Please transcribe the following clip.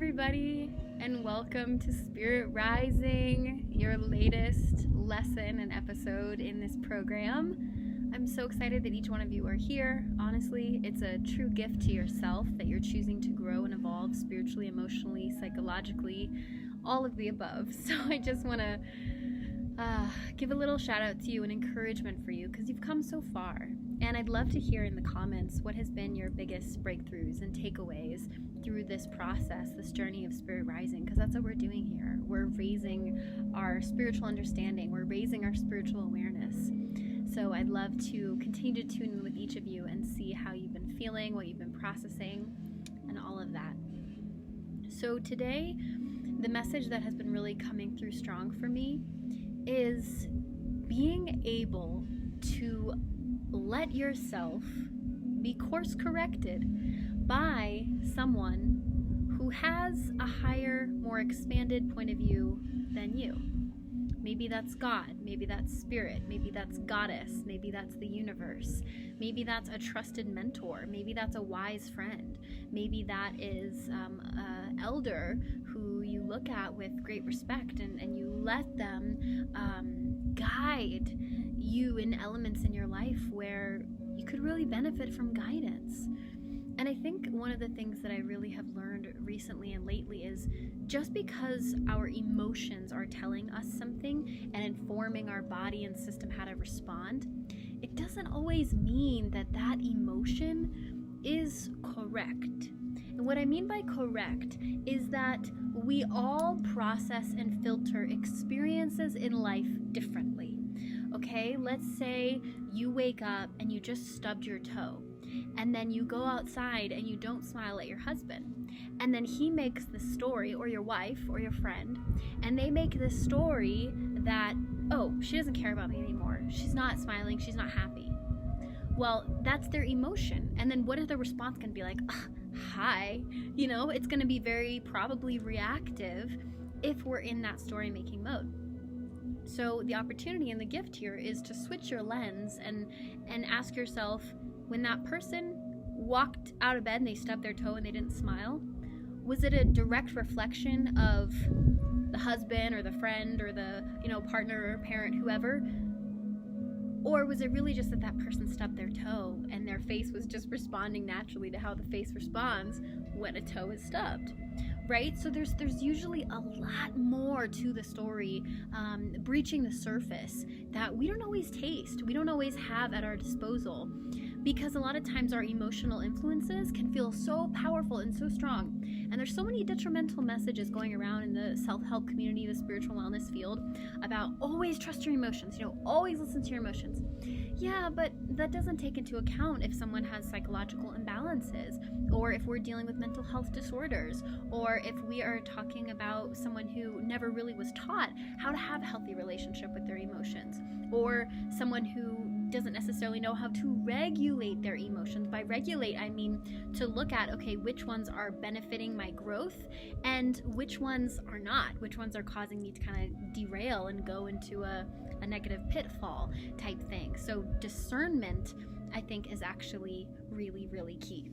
everybody, and welcome to Spirit Rising, your latest lesson and episode in this program. I'm so excited that each one of you are here. Honestly, it's a true gift to yourself that you're choosing to grow and evolve spiritually, emotionally, psychologically, all of the above. So I just want to give a little shout out to you and encouragement for you because you've come so far. And I'd love to hear in the comments what has been your biggest breakthroughs and takeaways through this process, this journey of Spirit Rising, because that's what we're doing here. We're raising our spiritual understanding. We're raising our spiritual awareness. So I'd love to continue to tune in with each of you and see how you've been feeling, what you've been processing, and all of that. So today, the message that has been really coming through strong for me is being able to let yourself be course corrected by someone who has a higher, more expanded point of view than you. Maybe that's God, maybe that's spirit, maybe that's goddess, maybe that's the universe, maybe that's a trusted mentor, maybe that's a wise friend, maybe that is an elder who you look at with great respect and you let them guide you in elements in your life where you could really benefit from guidance. And I think one of the things that I really have learned recently and lately is just because our emotions are telling us something and informing our body and system how to respond, it doesn't always mean that that emotion is correct. And what I mean by correct is that we all process and filter experiences in life differently. Okay, let's say you wake up and you just stubbed your toe, and then you go outside and you don't smile at your husband, and then he makes the story, or your wife or your friend, and they make this story that, oh, she doesn't care about me anymore, she's not smiling, she's not happy. Well, that's their emotion. And then what is the response going to be like? Hi, it's going to be very probably reactive if we're in that story making mode. So the opportunity and the gift here is to switch your lens and ask yourself, when that person walked out of bed and they stubbed their toe and they didn't smile, was it a direct reflection of the husband or the friend or the partner or parent, whoever? Or was it really just that person stubbed their toe and their face was just responding naturally to how the face responds when a toe is stubbed? Right? So there's usually a lot more to the story breaching the surface that we don't always taste, we don't always have at our disposal, because a lot of times our emotional influences can feel so powerful and so strong. And there's so many detrimental messages going around in the self-help community, the spiritual wellness field, about always trust your emotions, always listen to your emotions. Yeah, but that doesn't take into account if someone has psychological imbalances, or if we're dealing with mental health disorders, or if we are talking about someone who never really was taught how to have a healthy relationship with their emotions, or someone who doesn't necessarily know how to regulate their emotions. By regulate, I mean to look at, okay, which ones are benefiting my growth and which ones are not, which ones are causing me to kind of derail and go into a negative pitfall type thing. So discernment, I think, is actually really, really key.